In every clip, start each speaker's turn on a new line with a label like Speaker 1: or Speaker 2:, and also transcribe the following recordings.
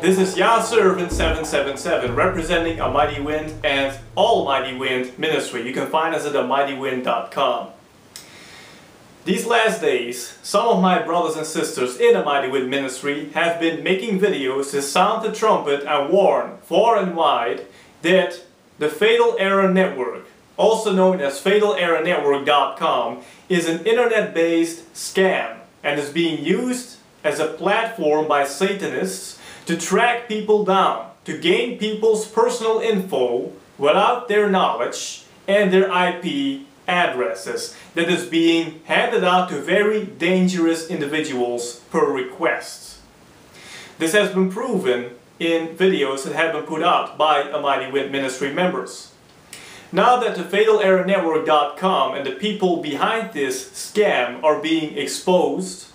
Speaker 1: This is YAHServant 777 representing AmightyWind and AllMightyWind Ministry. You can find us at AmightyWind.com. These last days, some of my brothers and sisters in AmightyWind Ministry have been making videos to sound the trumpet and warn far and wide that the Fatal Error Network, also known as FatalErrorNetwork.com, is an internet-based scam and is being used as a platform by satanists to track people down, to gain people's personal info without their knowledge and their IP addresses that is being handed out to very dangerous individuals per request. This has been proven in videos that have been put out by AmightyWind Ministry members. Now that the FatalErrorNetwork.com and the people behind this scam are being exposed,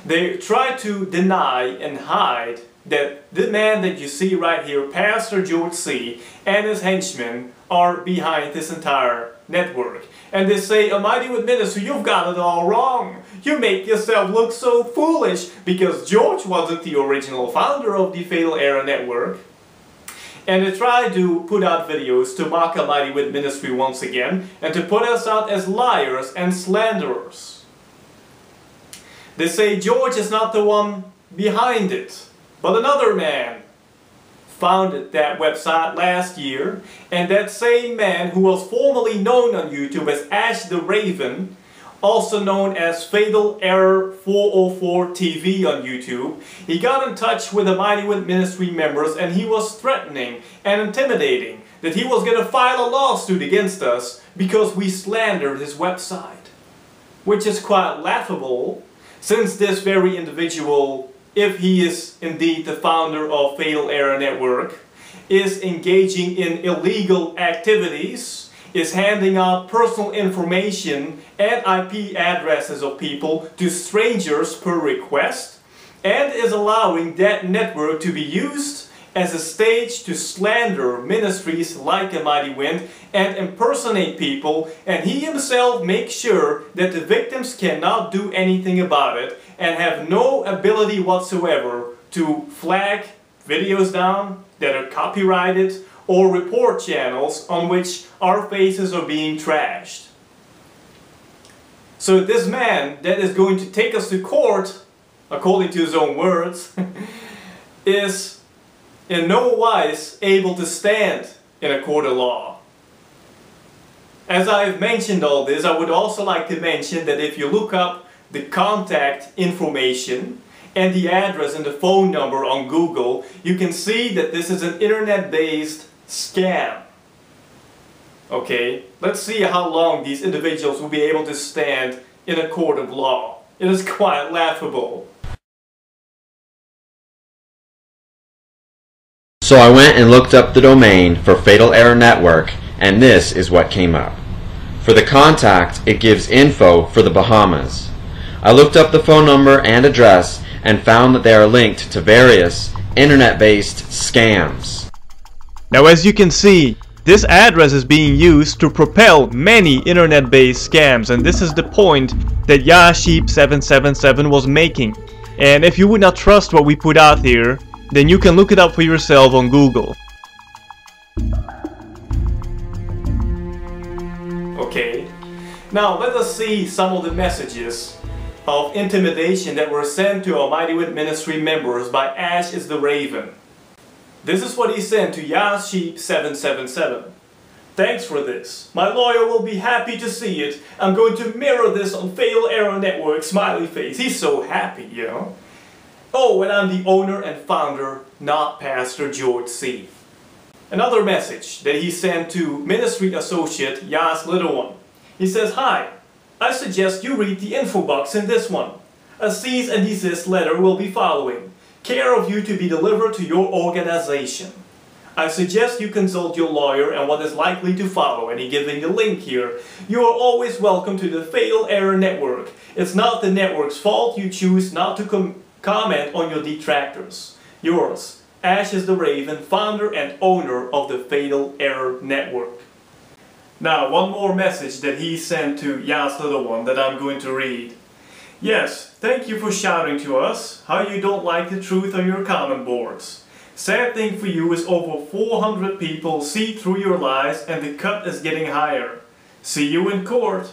Speaker 1: they try to deny and hide that the man that you see right here, Pastor George C., and his henchmen are behind this entire network. And they say, AmightyWind Ministry, you've got it all wrong. You make yourself look so foolish because George wasn't the original founder of the Fatal Error Network. And they try to put out videos to mock AmightyWind Ministry once again and to put us out as liars and slanderers. They say George is not the one behind it, but another man founded that website last year, and that same man, who was formerly known on YouTube as Ash the Raven, also known as Fatal Error 404 TV on YouTube, he got in touch with the AmightyWind Ministry members and he was threatening and intimidating that he was going to file a lawsuit against us because we slandered his website. Which is quite laughable, since this very individual, if he is indeed the founder of Fatal Error Network, is engaging in illegal activities, is handing out personal information and IP addresses of people to strangers per request, and is allowing that network to be used as a stage to slander ministries like AmightyWind and impersonate people, and he himself makes sure that the victims cannot do anything about it and have no ability whatsoever to flag videos down that are copyrighted or report channels on which our faces are being trashed. So this man that is going to take us to court, according to his own words, is in no wise able to stand in a court of law. As I've mentioned all this, I would also like to mention that if you look up the contact information and the address and the phone number on Google, you can see that this is an internet-based scam. Okay, let's see how long these individuals will be able to stand in a court of law. It is quite laughable.
Speaker 2: So I went and looked up the domain for Fatal Error Network, and this is what came up. For the contact, it gives info for the Bahamas. I looked up the phone number and address and found that they are linked to various internet-based scams.
Speaker 1: Now, as you can see, this address is being used to propel many internet-based scams, and this is the point that YAHSheep777 was making. And if you would not trust what we put out here, then you can look it up for yourself on Google. Okay, now let us see some of the messages of intimidation that were sent to AmightyWind Ministry members by Ash is the Raven. This is what he sent to YAHSHeep777. Thanks for this. My lawyer will be happy to see it. I'm going to mirror this on Fatal Error Network, smiley face. He's so happy, you know. Oh, and I'm the owner and founder, not Pastor George C. Another message that he sent to ministry associate YAHSLittleOne. He says, "Hi, I suggest you read the info box in this one. A cease and desist letter will be following. Care of you to be delivered to your organization. I suggest you consult your lawyer and what is likely to follow," and he giving the link here. "You are always welcome to the Fatal Error Network. It's not the network's fault you choose not to comment on your detractors. Yours, Ash is the Raven, founder and owner of the Fatal Error Network." Now, one more message that he sent to YAHSLittleOne that I'm going to read. "Yes, thank you for shouting to us how you don't like the truth on your comment boards. Sad thing for you is over 400 people see through your lies and the cut is getting higher. See you in court.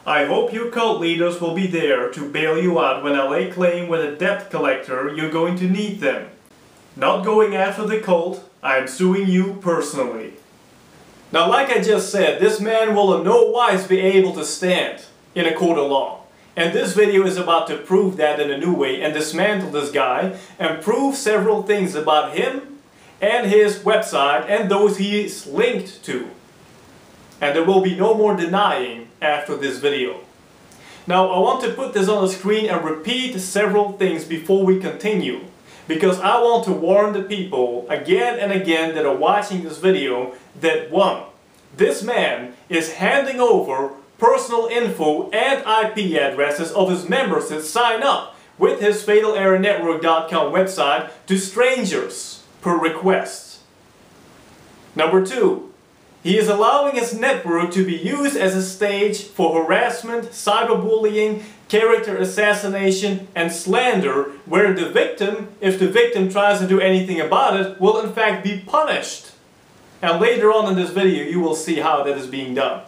Speaker 1: I hope your cult leaders will be there to bail you out when I lay claim with a debt collector. You're going to need them. Not going after the cult, I am suing you personally." Now, like I just said, this man will in no wise be able to stand in a court of law. And this video is about to prove that in a new way and dismantle this guy and prove several things about him and his website and those he is linked to. And there will be no more denying after this video. Now, I want to put this on the screen and repeat several things before we continue, because I want to warn the people again and again that are watching this video that 1. This man is handing over personal info and IP addresses of his members that sign up with his FatalErrorNetwork.com website to strangers per request. Number 2, he is allowing his network to be used as a stage for harassment, cyberbullying, character assassination, and slander, where the victim, if the victim tries to do anything about it, will in fact be punished. And later on in this video you will see how that is being done.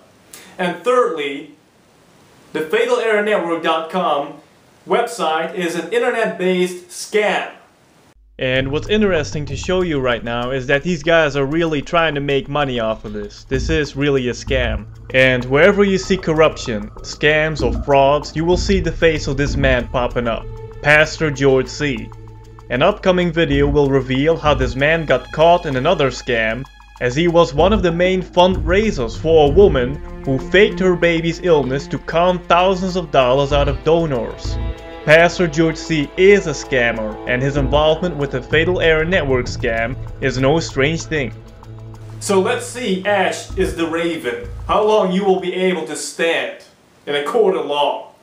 Speaker 1: And thirdly, the FatalErrorNetwork.com website is an internet-based scam. And what's interesting to show you right now is that these guys are really trying to make money off of this. This is really a scam. And wherever you see corruption, scams or frauds, you will see the face of this man popping up, Pastor George C. An upcoming video will reveal how this man got caught in another scam, as he was one of the main fundraisers for a woman who faked her baby's illness to con thousands of dollars out of donors. Pastor George C. is a scammer, and his involvement with the Fatal Error Network scam is no strange thing. So let's see, Ash is the Raven, how long you will be able to stand in a court of law.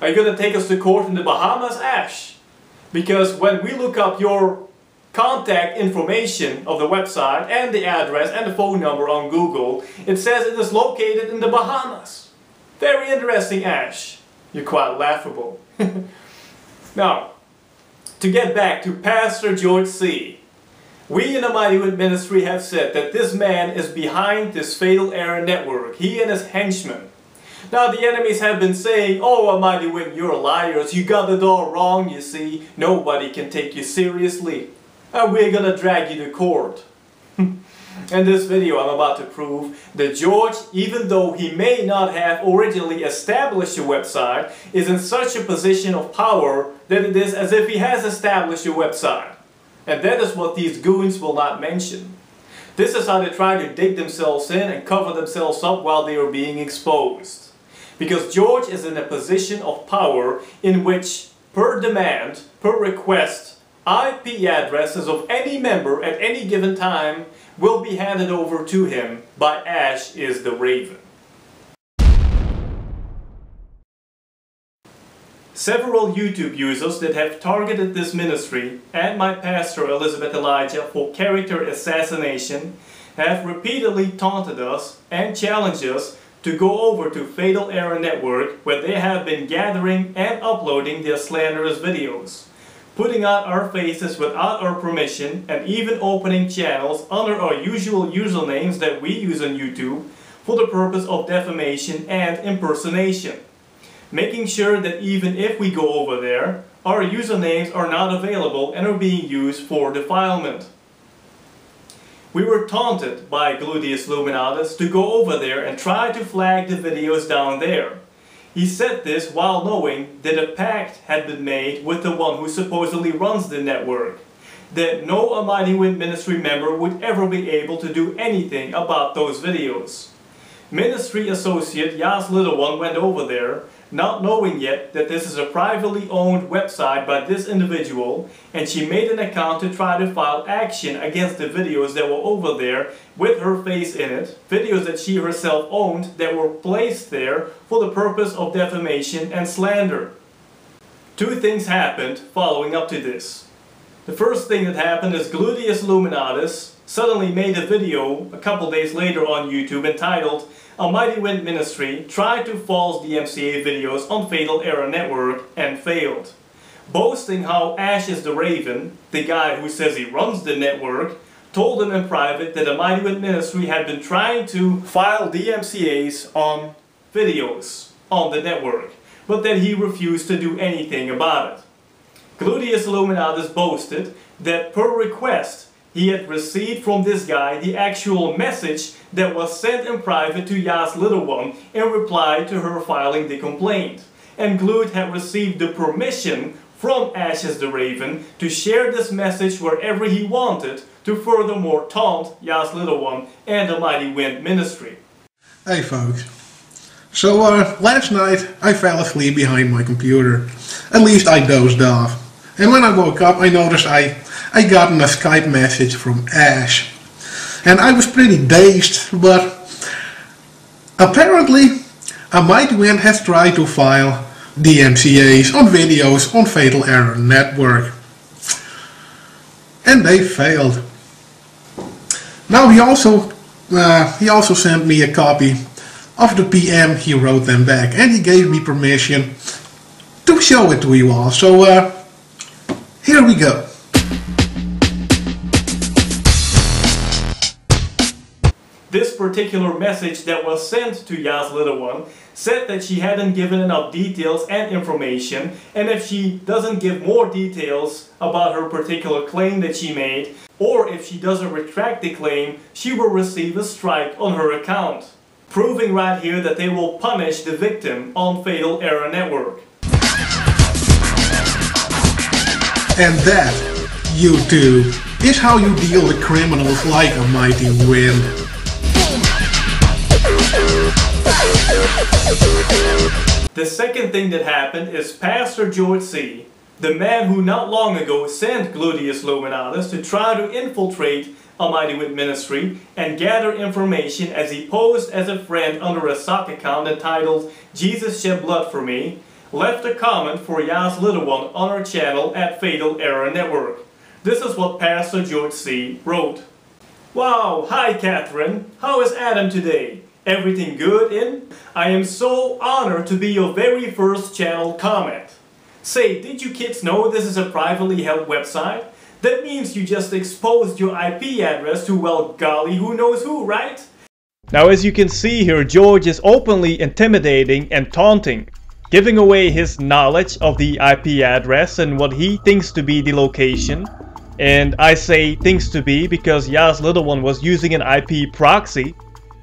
Speaker 1: Are you going to take us to court in the Bahamas, Ash? Because when we look up your contact information of the website and the address and the phone number on Google, it says it is located in the Bahamas. Very interesting, Ash. You're quite laughable. Now, to get back to Pastor George C. We in AmightyWind Ministry have said that this man is behind this Fatal Error Network. He and his henchmen. Now the enemies have been saying, "Oh, AmightyWind, you're liars. You got it all wrong, you see. Nobody can take you seriously. And we're gonna drag you to court." In this video I'm about to prove that George, even though he may not have originally established a website, is in such a position of power that it is as if he has established a website. And that is what these goons will not mention. This is how they try to dig themselves in and cover themselves up while they are being exposed. Because George is in a position of power in which, per demand, per request, IP addresses of any member at any given time will be handed over to him by Ash is the Raven. Several YouTube users that have targeted this ministry and my pastor Elisabeth Elijah for character assassination have repeatedly taunted us and challenged us to go over to Fatal Error Network, where they have been gathering and uploading their slanderous videos, putting out our faces without our permission, and even opening channels under our usual usernames that we use on YouTube for the purpose of defamation and impersonation. Making sure that even if we go over there, our usernames are not available and are being used for defilement. We were taunted by YAHSLittleOne to go over there and try to flag the videos down there. He said this while knowing that a pact had been made with the one who supposedly runs the network, that no AmightyWind Ministry member would ever be able to do anything about those videos. Ministry associate YAHSLittleOne went over there, not knowing yet that this is a privately owned website by this individual, and she made an account to try to file action against the videos that were over there with her face in it, videos that she herself owned that were placed there for the purpose of defamation and slander. Two things happened following up to this. The first thing that happened is YAHSLittleOne suddenly made a video a couple days later on YouTube entitled AmightyWind Ministry tried to false DMCA videos on Fatal Error Network and failed, boasting how Ash is the Raven, the guy who says he runs the network, told him in private that AmightyWind Ministry had been trying to file DMCAs on videos on the network, but that he refused to do anything about it. YAHSLittleOne boasted that per request he had received from this guy the actual message that was sent in private to YAHSLittleOne in reply to her filing the complaint. And Glood had received the permission from Ashes the Raven to share this message wherever he wanted to furthermore taunt YAHSLittleOne and AmightyWind Ministry.
Speaker 3: Hey folks, so last night I fell asleep behind my computer. At least I dozed off. And when I woke up I noticed I got a Skype message from Ash. And I was pretty dazed, but apparently AmightyWind has tried to file DMCAs on videos on Fatal Error Network. And they failed. Now he also sent me a copy of the PM he wrote them back, and he gave me permission to show it to you all. So here we go.
Speaker 1: This particular message that was sent to YAHSLittleOne said that she hadn't given enough details and information, and if she doesn't give more details about her particular claim that she made, or if she doesn't retract the claim, she will receive a strike on her account. Proving right here that they will punish the victim on Fatal Error Network.
Speaker 3: And that, YouTube, is how you deal with criminals like AmightyWind.
Speaker 1: The second thing that happened is Pastor George C., the man who not long ago sent YAHSLittleOne to try to infiltrate AmightyWind Ministry and gather information as he posed as a friend under a sock account entitled Jesus Shed Blood for Me, left a comment for YAHSLittleOne on our channel at Fatal Error Network. This is what Pastor George C. wrote. Wow, hi Catherine, how is Adam today? Everything good in? I am so honored to be your very first channel comment. Say, did you kids know this is a privately held website? That means you just exposed your IP address to, well, golly, who knows who, right? Now as you can see here, George is openly intimidating and taunting, giving away his knowledge of the IP address and what he thinks to be the location. And I say thinks to be because YAHSLittleOne was using an IP proxy.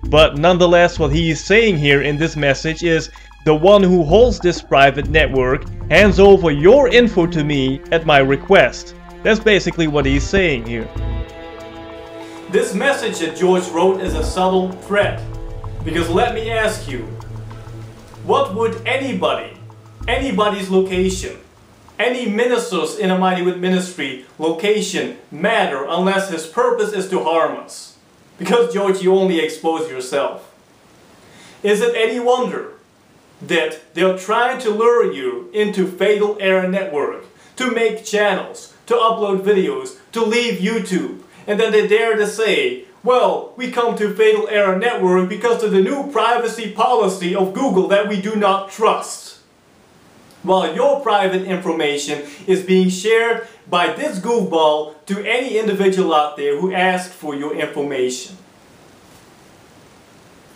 Speaker 1: But nonetheless, what he is saying here in this message is the one who holds this private network hands over your info to me at my request. That's basically what he's saying here. This message that George wrote is a subtle threat. Because let me ask you, what would anybody's location, any minister's in AmightyWind Ministry location matter unless his purpose is to harm us? Because George, you only expose yourself. Is it any wonder that they're trying to lure you into Fatal Error Network, to make channels, to upload videos, to leave YouTube, and then they dare to say, well, we come to Fatal Error Network because of the new privacy policy of Google that we do not trust. While your private information is being shared by this goofball to any individual out there who asks for your information.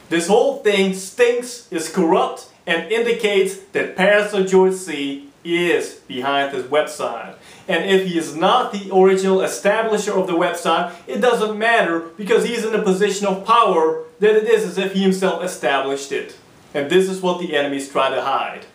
Speaker 1: This whole thing stinks, is corrupt, and indicates that Pastor George C. is behind this website. And if he is not the original establisher of the website, it doesn't matter, because he's in a position of power that it is as if he himself established it. And this is what the enemies try to hide.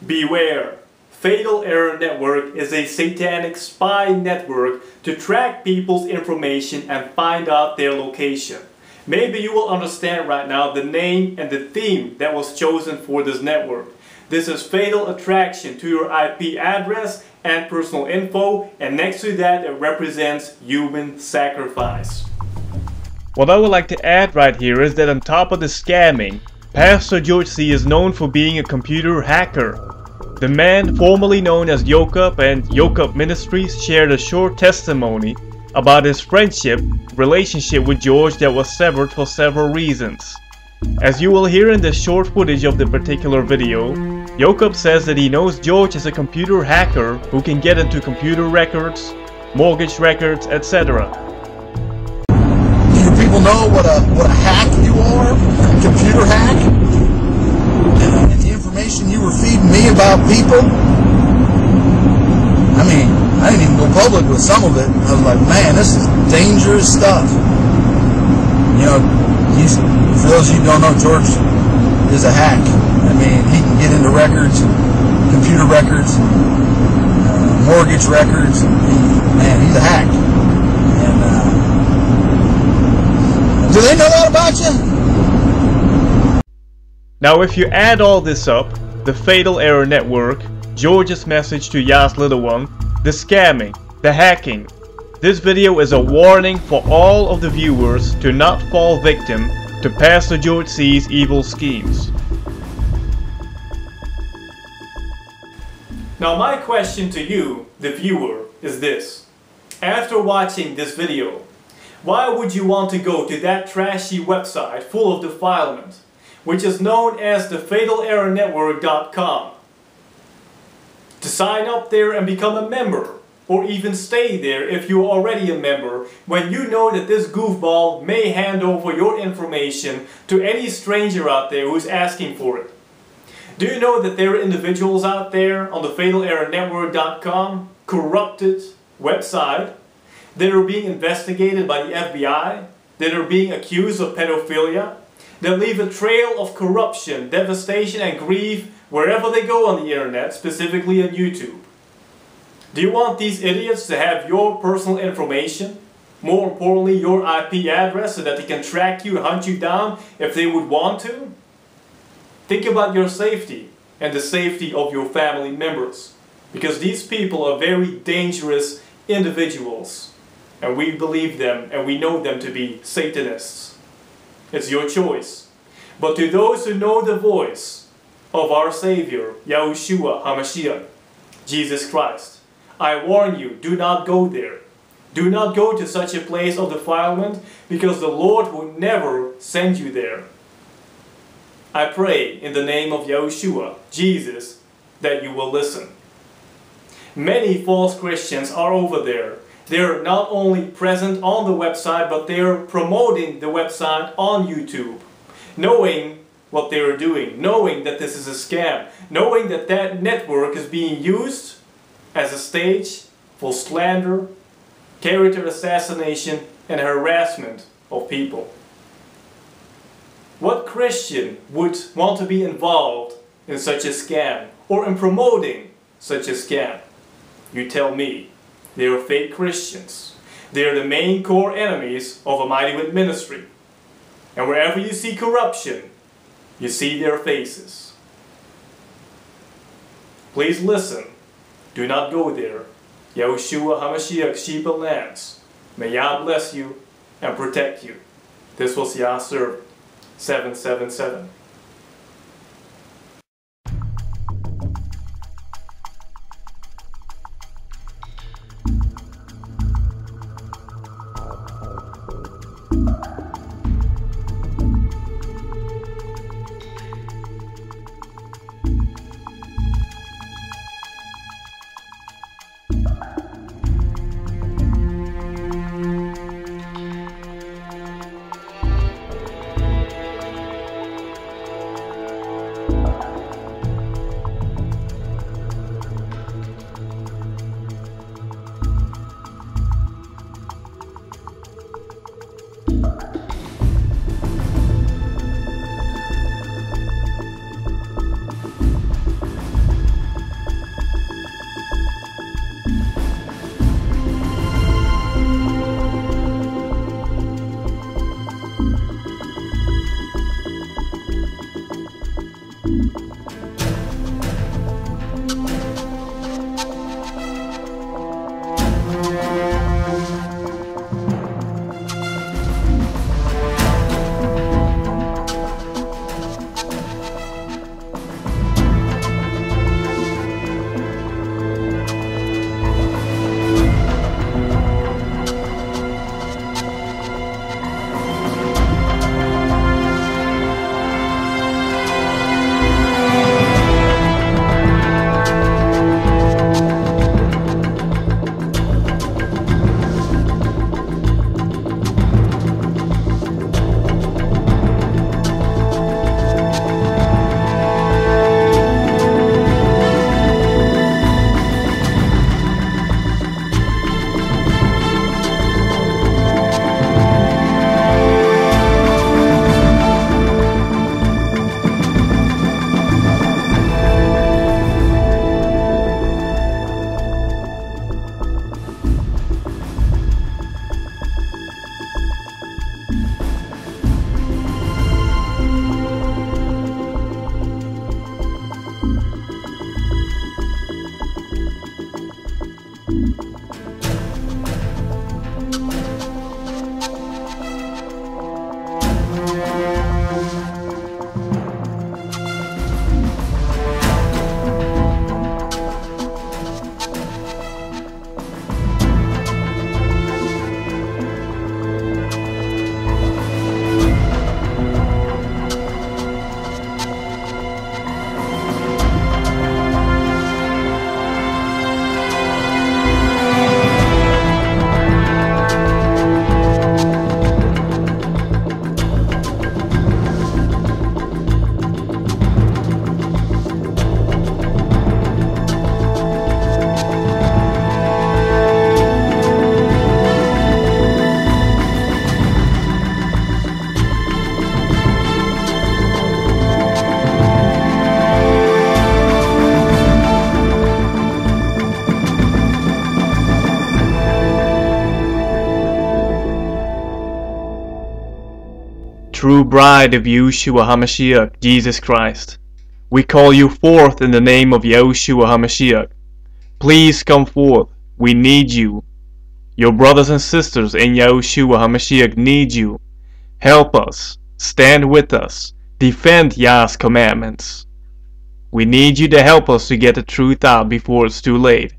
Speaker 1: Beware! Fatal Error Network is a satanic spy network to track people's information and find out their location. Maybe you will understand right now the name and the theme that was chosen for this network. This is fatal attraction to your IP address and personal info, and next to that it represents human sacrifice. What I would like to add right here is that on top of the scamming, Pastor George C. is known for being a computer hacker. The man formerly known as YAHUSHUA and YAHUSHUA Ministries shared a short testimony about his relationship with George that was severed for several reasons. As you will hear in the short footage of the particular video, YAHUSHUA says that he knows George is a computer hacker who can get into computer records, mortgage records, etc.
Speaker 4: Do you people know what a hack you are? A computer hack? And the information you were feeding me about people? I mean, I didn't even go public with some of it. I was like, man, this is dangerous stuff. You know, for those of you who don't know, George is a hack. I mean, he can get into records, computer records, mortgage records. Man, he's a hack. And do they know that about you?
Speaker 1: Now, if you add all this up, the Fatal Error Network, George's message to YAHSLittleOne, the scamming, the hacking, this video is a warning for all of the viewers to not fall victim to Pastor George C.'s evil schemes. Now my question to you, the viewer, is this. After watching this video, why would you want to go to that trashy website full of defilement, which is known as the fatalerrornetwork.com, to sign up there and become a member, or even stay there if you're already a member, when you know that this goofball may hand over your information to any stranger out there who's asking for it? Do you know that there are individuals out there on the fatalerrornetwork.com, corrupted website, that are being investigated by the FBI, that are being accused of pedophilia, that leave a trail of corruption, devastation and grief wherever they go on the internet, specifically on YouTube? Do you want these idiots to have your personal information? More importantly, your IP address, so that they can track you and hunt you down if they would want to? Think about your safety and the safety of your family members, because these people are very dangerous individuals, and we believe them and we know them to be Satanists. It's your choice. But to those who know the voice of our Savior, YAHUSHUA, HaMashiach, Jesus Christ, I warn you, do not go there. Do not go to such a place of defilement, because the Lord will never send you there. I pray in the name of YAHUSHUA, Jesus, that you will listen. Many false Christians are over there. They're not only present on the website, but they're promoting the website on YouTube, knowing what they're doing, knowing that this is a scam, knowing that that network is being used as a stage for slander, character assassination, and harassment of people. What Christian would want to be involved in such a scam, or in promoting such a scam? You tell me. They are fake Christians. They are the main core enemies of AmightyWind Ministry. And wherever you see corruption, you see their faces. Please listen. Do not go there. YAHUSHUA HaMashiach, sheep and lambs. May Yah bless you and protect you. This was Yah's servant, 777. true bride of Yahushua HaMashiach, Jesus Christ. We call you forth in the name of Yahushua HaMashiach. Please come forth. We need you. Your brothers and sisters in Yahushua HaMashiach need you. Help us. Stand with us. Defend Yah's commandments. We need you to help us to get the truth out before it's too late.